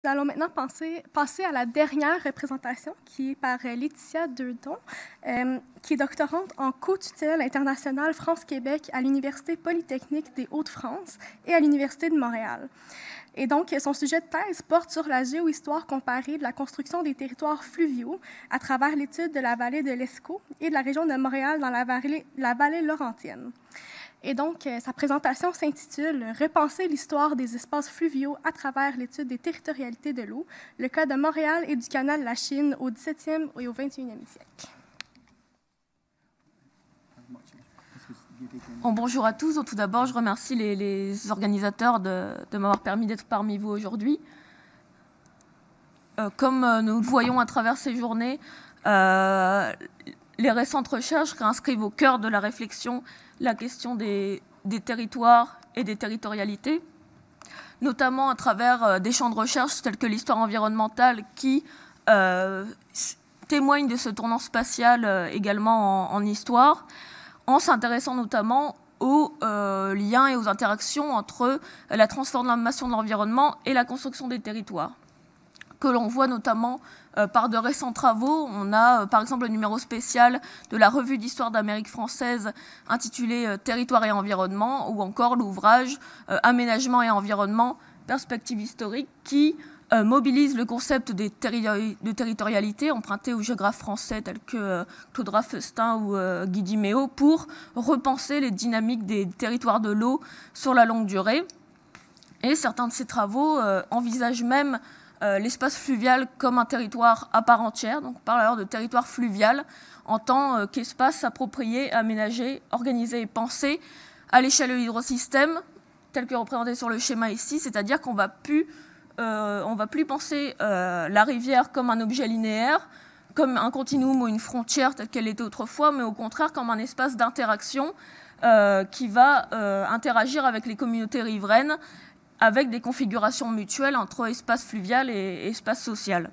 Nous allons maintenant passer à la dernière représentation qui est par Laetitia Dedon, qui est doctorante en co-tutelle internationale France-Québec à l'Université polytechnique des Hauts-de-France et à l'Université de Montréal. Et donc, son sujet de thèse porte sur la géohistoire comparée de la construction des territoires fluviaux à travers l'étude de la vallée de l'Escaut et de la région de Montréal dans la vallée laurentienne. Et donc, sa présentation s'intitule « Repenser l'histoire des espaces fluviaux à travers l'étude des territorialités de l'eau, le cas de Montréal et du canal de la Chine au XVIIe et au XXIe siècle ». Bon, bonjour à tous. Tout d'abord, je remercie les organisateurs de m'avoir permis d'être parmi vous aujourd'hui. Comme nous le voyons à travers ces journées, les récentes recherches réinscrivent au cœur de la réflexion la question des territoires et des territorialités, notamment à travers des champs de recherche tels que l'histoire environnementale qui témoignent de ce tournant spatial également en histoire, en s'intéressant notamment aux liens et aux interactions entre la transformation de l'environnement et la construction des territoires, que l'on voit notamment par de récents travaux. On a par exemple le numéro spécial de la revue d'histoire d'Amérique française intitulé « Territoire et environnement » ou encore l'ouvrage « Aménagement et environnement, perspective historique » qui mobilise le concept de territorialité emprunté aux géographes français tels que Claude Raffestin ou Guy Diméo pour repenser les dynamiques des territoires de l'eau sur la longue durée. Et certains de ces travaux envisagent même l'espace fluvial comme un territoire à part entière, donc on parle alors de territoire fluvial en tant qu'espace approprié, aménagé, organisé et pensé à l'échelle de l'hydrosystème, tel que représenté sur le schéma ici, c'est-à-dire qu'on ne va plus penser la rivière comme un objet linéaire, comme un continuum ou une frontière telle qu'elle était autrefois, mais au contraire comme un espace d'interaction qui va interagir avec les communautés riveraines, avec des configurations mutuelles entre espace fluvial et espace social.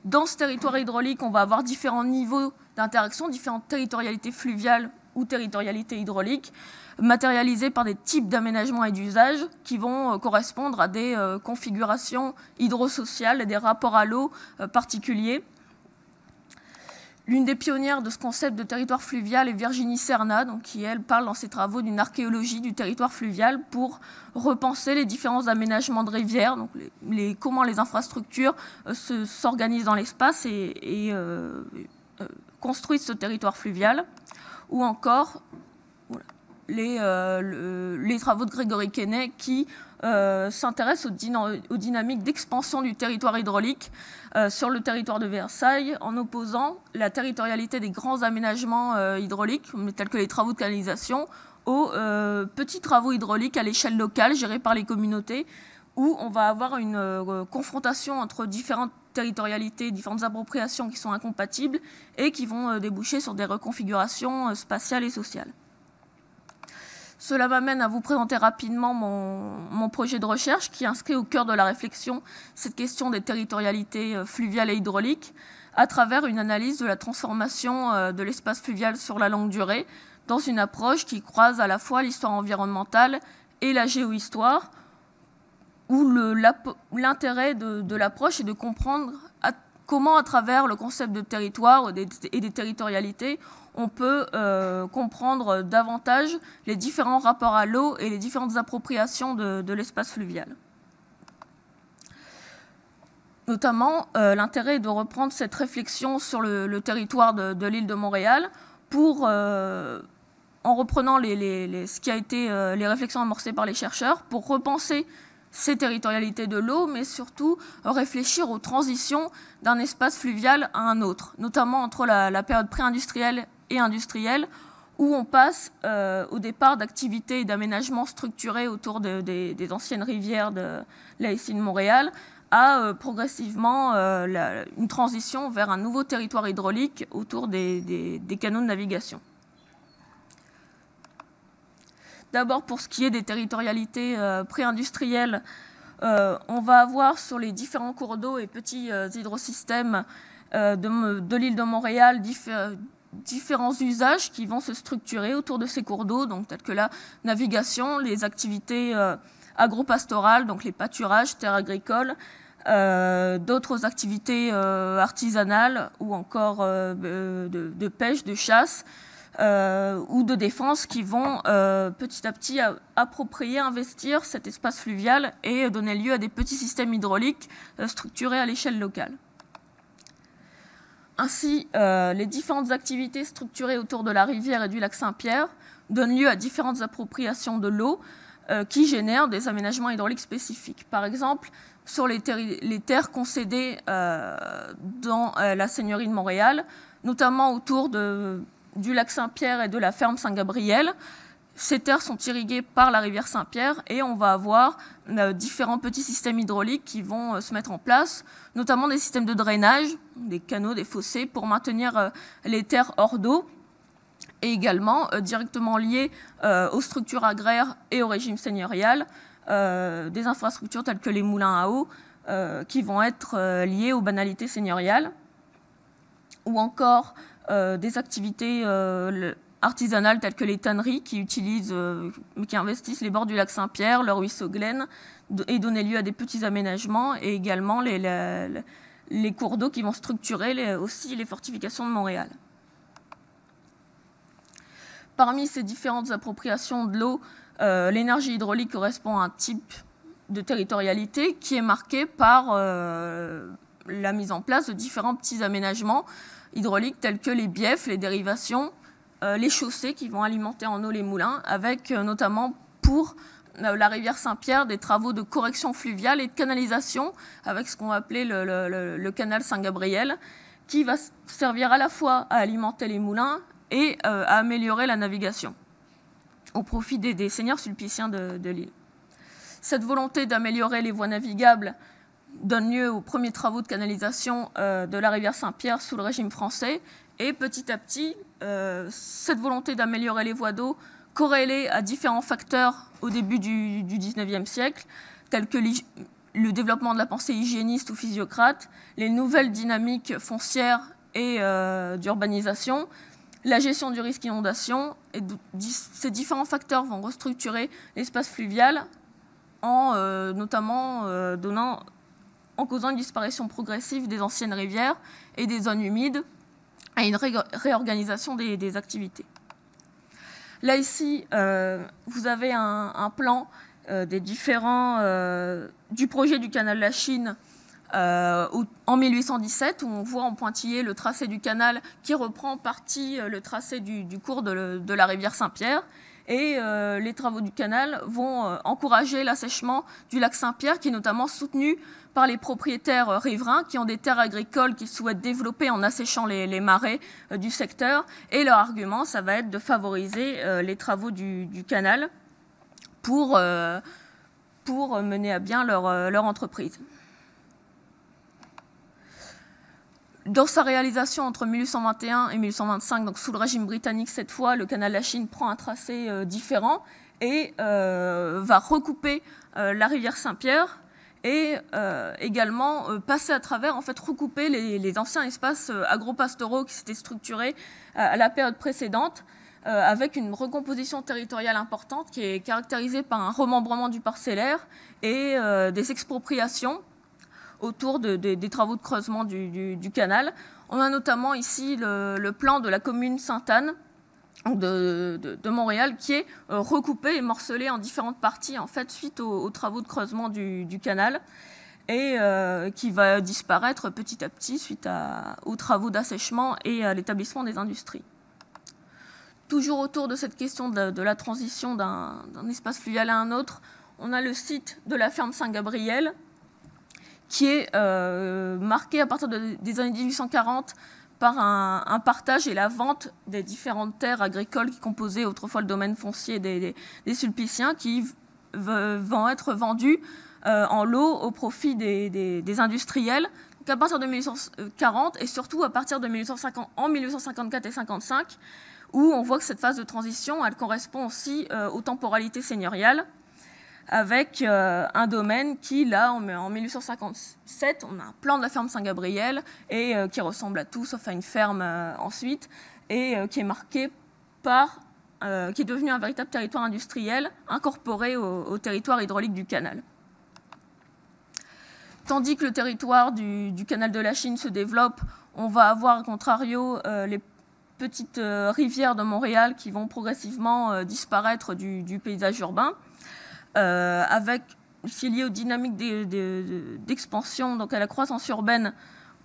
Dans ce territoire hydraulique, on va avoir différents niveaux d'interaction, différentes territorialités fluviales ou territorialités hydrauliques, matérialisées par des types d'aménagement et d'usage qui vont correspondre à des configurations hydrosociales et des rapports à l'eau particuliers. L'une des pionnières de ce concept de territoire fluvial est Virginie Serna, donc, qui, elle, parle dans ses travaux d'une archéologie du territoire fluvial pour repenser les différents aménagements de rivières, donc comment les infrastructures s'organisent dans l'espace et construisent ce territoire fluvial, ou encore les travaux de Grégory Quesnay qui s'intéressent aux dynamiques d'expansion du territoire hydraulique sur le territoire de Versailles en opposant la territorialité des grands aménagements hydrauliques, tels que les travaux de canalisation, aux petits travaux hydrauliques à l'échelle locale gérés par les communautés, où on va avoir une confrontation entre différentes territorialités, différentes appropriations qui sont incompatibles et qui vont déboucher sur des reconfigurations spatiales et sociales. Cela m'amène à vous présenter rapidement mon projet de recherche qui inscrit au cœur de la réflexion cette question des territorialités fluviales et hydrauliques à travers une analyse de la transformation de l'espace fluvial sur la longue durée dans une approche qui croise à la fois l'histoire environnementale et la géohistoire, où l'intérêt de l'approche est de comprendre comment, à travers le concept de territoire et des territorialités, on peut comprendre davantage les différents rapports à l'eau et les différentes appropriations de l'espace fluvial. Notamment, l'intérêt est de reprendre cette réflexion sur le territoire de l'île de Montréal pour, en reprenant ce qui a été les réflexions amorcées par les chercheurs, pour repenser ces territorialités de l'eau, mais surtout réfléchir aux transitions d'un espace fluvial à un autre, notamment entre la période pré-industrielle et industrielle, où on passe au départ d'activités et d'aménagements structurés autour des anciennes rivières de la SI de Montréal, à progressivement une transition vers un nouveau territoire hydraulique autour des canaux de navigation. D'abord, pour ce qui est des territorialités pré-industrielles, on va avoir sur les différents cours d'eau et petits hydrosystèmes de l'île de Montréal différents usages qui vont se structurer autour de ces cours d'eau, donc tels que la navigation, les activités agropastorales, donc les pâturages, terres agricoles, d'autres activités artisanales ou encore de pêche, de chasse ou de défense qui vont petit à petit approprier, investir cet espace fluvial et donner lieu à des petits systèmes hydrauliques structurés à l'échelle locale. Ainsi, les différentes activités structurées autour de la rivière et du lac Saint-Pierre donnent lieu à différentes appropriations de l'eau qui génèrent des aménagements hydrauliques spécifiques. Par exemple, sur les terres concédées dans la Seigneurie de Montréal, notamment autour du lac Saint-Pierre et de la ferme Saint-Gabriel, ces terres sont irriguées par la rivière Saint-Pierre et on va avoir différents petits systèmes hydrauliques qui vont se mettre en place, notamment des systèmes de drainage, des canaux, des fossés, pour maintenir les terres hors d'eau, et également directement liés aux structures agraires et au régime seigneurial, des infrastructures telles que les moulins à eau, qui vont être liées aux banalités seigneuriales, ou encore des activités artisanales telles que les tanneries qui investissent les bords du lac Saint-Pierre, le ruisseau Glen, et donner lieu à des petits aménagements, et également les cours d'eau qui vont structurer aussi les fortifications de Montréal. Parmi ces différentes appropriations de l'eau, l'énergie hydraulique correspond à un type de territorialité qui est marqué par la mise en place de différents petits aménagements hydrauliques tels que les biefs, les dérivations, les chaussées qui vont alimenter en eau les moulins, avec notamment pour la rivière Saint-Pierre des travaux de correction fluviale et de canalisation avec ce qu'on va appeler le canal Saint-Gabriel, qui va servir à la fois à alimenter les moulins et à améliorer la navigation au profit des seigneurs sulpiciens de l'île. Cette volonté d'améliorer les voies navigables donne lieu aux premiers travaux de canalisation de la rivière Saint-Pierre sous le régime français, et petit à petit, cette volonté d'améliorer les voies d'eau corrélée à différents facteurs au début du XIXe siècle, tels que le développement de la pensée hygiéniste ou physiocrate, les nouvelles dynamiques foncières et d'urbanisation, la gestion du risque inondation, et ces différents facteurs vont restructurer l'espace fluvial notamment en causant une disparition progressive des anciennes rivières et des zones humides et une réorganisation des activités. Là, ici, vous avez un plan des du projet du canal de la Chine en 1817, où on voit en pointillé le tracé du canal qui reprend en partie le tracé du cours de la rivière Saint-Pierre. Et les travaux du canal vont encourager l'assèchement du lac Saint-Pierre, qui est notamment soutenu par les propriétaires riverains qui ont des terres agricoles qu'ils souhaitent développer en asséchant les marais du secteur. Et leur argument, ça va être de favoriser les travaux du canal pour mener à bien leur entreprise. Dans sa réalisation entre 1821 et 1825, donc sous le régime britannique cette fois, le canal de la Chine prend un tracé différent et va recouper la rivière Saint-Pierre et également passer à travers, en fait, recouper les anciens espaces agro-pastoraux qui s'étaient structurés à la période précédente, avec une recomposition territoriale importante qui est caractérisée par un remembrement du parcellaire et des expropriations autour des travaux de creusement du canal. On a notamment ici le plan de la commune Sainte-Anne de Montréal qui est recoupé et morcelé en différentes parties en fait, suite aux travaux de creusement du canal et qui va disparaître petit à petit suite aux travaux d'assèchement et à l'établissement des industries. Toujours autour de cette question de la transition d'un espace fluvial à un autre, on a le site de la ferme Saint-Gabriel, qui est marqué à partir des années 1840 par un partage et la vente des différentes terres agricoles qui composaient autrefois le domaine foncier des Sulpiciens, qui vont être vendues en lot au profit des industriels. Donc à partir de 1840 et surtout à partir de 1854 et 1855, où on voit que cette phase de transition, elle correspond aussi aux temporalités seigneuriales, avec un domaine qui, là, en 1857, on a un plan de la ferme Saint-Gabriel et qui ressemble à tout, sauf à une ferme ensuite, et qui est marqué par, qui est devenu un véritable territoire industriel incorporé au territoire hydraulique du canal. Tandis que le territoire du canal de la Chine se développe, on va avoir, à contrario, les petites rivières de Montréal qui vont progressivement disparaître du paysage urbain, avec qui est lié aux dynamiques d'expansion, donc à la croissance urbaine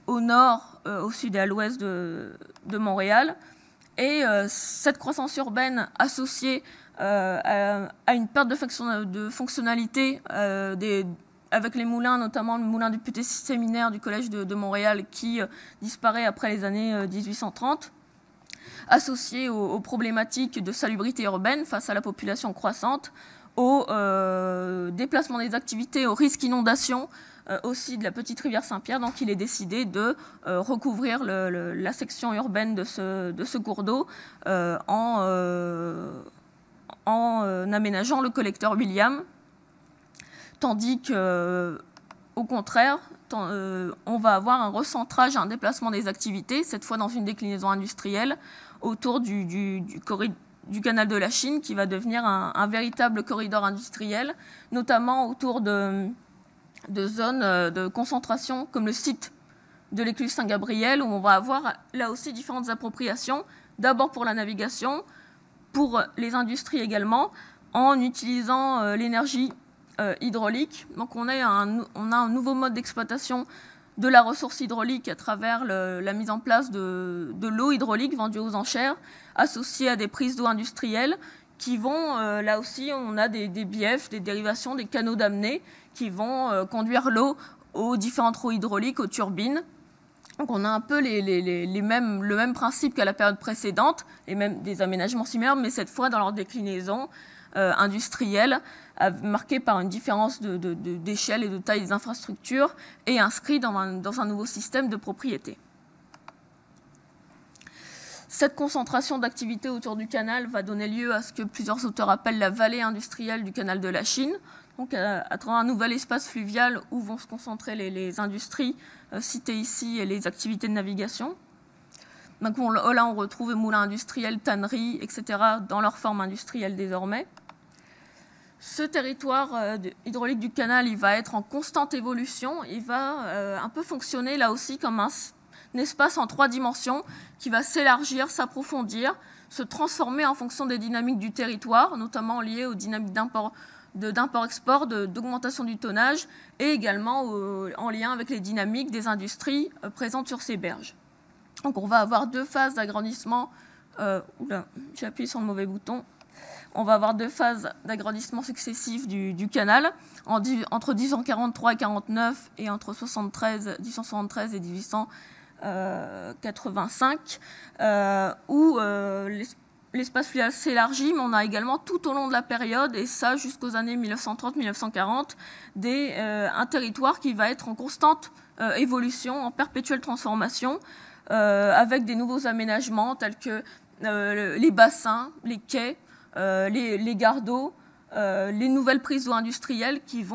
au nord, au sud et à l'ouest de Montréal. Et cette croissance urbaine associée à une perte de fonctionnalité avec les moulins, notamment le moulin du Petit Séminaire du Collège de Montréal qui disparaît après les années 1830, associée aux problématiques de salubrité urbaine face à la population croissante, au déplacement des activités, au risque inondation aussi de la petite rivière Saint-Pierre. Donc il est décidé de recouvrir la section urbaine de ce cours d'eau en aménageant le collecteur William, tandis que, au contraire, on va avoir un recentrage, un déplacement des activités, cette fois dans une déclinaison industrielle, autour du canal de la Chine, qui va devenir un véritable corridor industriel, notamment autour de zones de concentration, comme le site de l'écluse Saint-Gabriel, où on va avoir là aussi différentes appropriations, d'abord pour la navigation, pour les industries également, en utilisant l'énergie hydraulique. Donc on a un nouveau mode d'exploitation de la ressource hydraulique à travers la mise en place de l'eau hydraulique vendue aux enchères, associée à des prises d'eau industrielles qui vont, là aussi, on a des biefs, des dérivations, des canaux d'amener qui vont conduire l'eau aux différentes roues hydrauliques, aux turbines. Donc on a un peu le même principe qu'à la période précédente, et même des aménagements similaires, mais cette fois dans leur déclinaison industrielle, marquée par une différence d'échelle et de taille des infrastructures, et inscrit dans un nouveau système de propriété. Cette concentration d'activités autour du canal va donner lieu à ce que plusieurs auteurs appellent la vallée industrielle du canal de la Chine, donc à travers un nouvel espace fluvial où vont se concentrer les industries citées ici et les activités de navigation. Donc là, on retrouve moulins industriels, tanneries, etc., dans leur forme industrielle désormais. Ce territoire hydraulique du canal, il va être en constante évolution. Il va un peu fonctionner là aussi comme un espace en 3 dimensions qui va s'élargir, s'approfondir, se transformer en fonction des dynamiques du territoire, notamment liées aux dynamiques d'import-export, d'augmentation du tonnage, et également en lien avec les dynamiques des industries présentes sur ces berges. Donc on va avoir 2 phases d'agrandissement. Oula, j'ai appuyé sur le mauvais bouton. On va avoir 2 phases d'agrandissement successifs du canal, entre 1843 et 1949 et entre 1873 et 1885, où l'espace fluvial s'élargit, mais on a également tout au long de la période, et ça jusqu'aux années 1930-1940, un territoire qui va être en constante évolution, en perpétuelle transformation, avec des nouveaux aménagements tels que les bassins, les quais, les gares d'eau, les nouvelles prises d'eau industrielles qui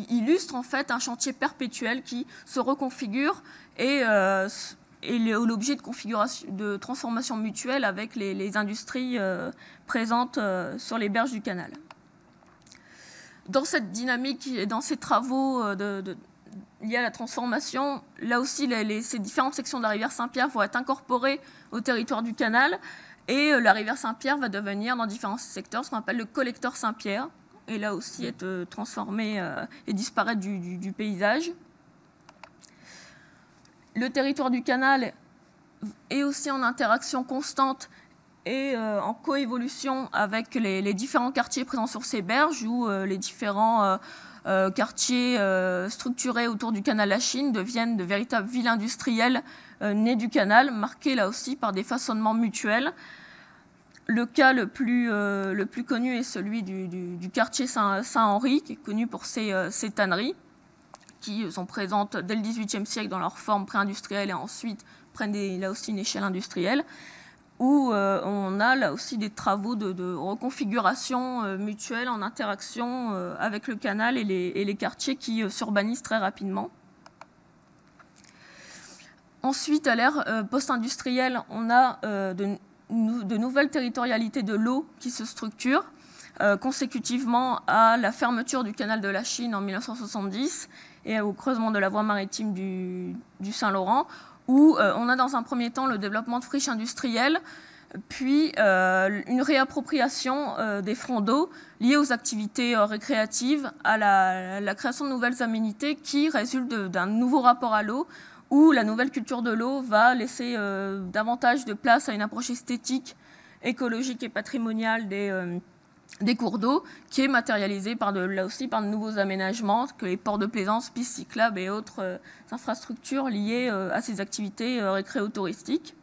illustrent en fait un chantier perpétuel qui se reconfigure et l'objet de transformation mutuelle avec les industries présentes sur les berges du canal. Dans cette dynamique et dans ces travaux liés à la transformation, là aussi, ces différentes sections de la rivière Saint-Pierre vont être incorporées au territoire du canal, et la rivière Saint-Pierre va devenir, dans différents secteurs, ce qu'on appelle le collecteur Saint-Pierre, et là aussi être transformé et disparaître du paysage. Le territoire du canal est aussi en interaction constante et en coévolution avec les différents quartiers présents sur ces berges, où les différents quartiers structurés autour du canal La Chine deviennent de véritables villes industrielles nées du canal, marquées là aussi par des façonnements mutuels. Le cas le plus connu est celui du quartier Saint-Henri, qui est connu pour ses tanneries, qui sont présentes dès le XVIIIe siècle dans leur forme pré-industrielle et ensuite prennent là aussi une échelle industrielle, où on a là aussi des travaux de reconfiguration mutuelle en interaction avec le canal et les quartiers qui s'urbanisent très rapidement. Ensuite, à l'ère post-industrielle, on a de nouvelles territorialités de l'eau qui se structurent, consécutivement à la fermeture du canal de la Chine en 1970 et au creusement de la voie maritime du Saint-Laurent, où on a dans un premier temps le développement de friches industrielles, puis une réappropriation des fronts d'eau liés aux activités récréatives, à la création de nouvelles aménités qui résultent d'un nouveau rapport à l'eau, où la nouvelle culture de l'eau va laisser davantage de place à une approche esthétique, écologique et patrimoniale des cours d'eau, qui est matérialisée là aussi par de nouveaux aménagements, que les ports de plaisance, pistes cyclables et autres infrastructures liées à ces activités récréo-touristiques,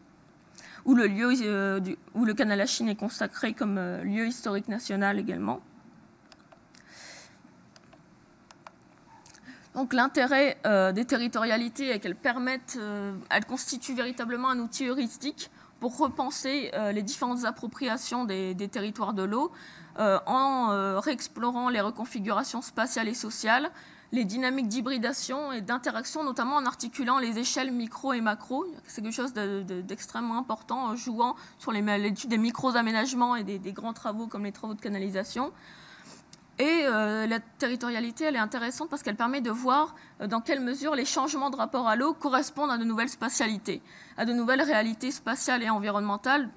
où le canal à Chine est consacré comme lieu historique national également. Donc l'intérêt des territorialités est qu'elles constituent véritablement un outil heuristique pour repenser les différentes appropriations des territoires de l'eau en réexplorant les reconfigurations spatiales et sociales, les dynamiques d'hybridation et d'interaction, notamment en articulant les échelles micro et macro. C'est quelque chose d'extrêmement important, en jouant sur l'étude des micro-aménagements et des grands travaux comme les travaux de canalisation. Et la territorialité, elle est intéressante parce qu'elle permet de voir dans quelle mesure les changements de rapport à l'eau correspondent à de nouvelles spatialités, à de nouvelles réalités spatiales et environnementales,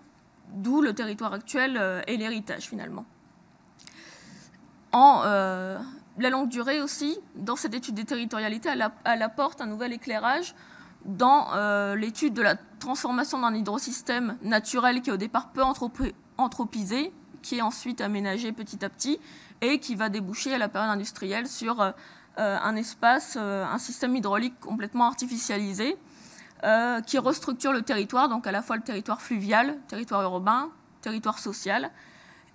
d'où le territoire actuel et l'héritage finalement. La longue durée aussi, dans cette étude des territorialités, elle apporte un nouvel éclairage dans l'étude de la transformation d'un hydrosystème naturel qui est au départ peu anthropisé, qui est ensuite aménagé petit à petit et qui va déboucher à la période industrielle sur un système hydraulique complètement artificialisé qui restructure le territoire, donc à la fois le territoire fluvial, territoire urbain, territoire social.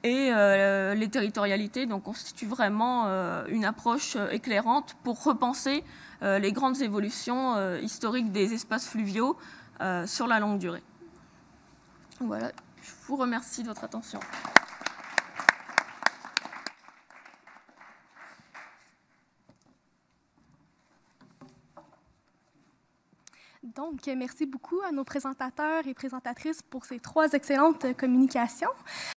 Et les territorialités donc, constituent vraiment une approche éclairante pour repenser les grandes évolutions historiques des espaces fluviaux sur la longue durée. Voilà, je vous remercie de votre attention. Donc, merci beaucoup à nos présentateurs et présentatrices pour ces 3 excellentes communications.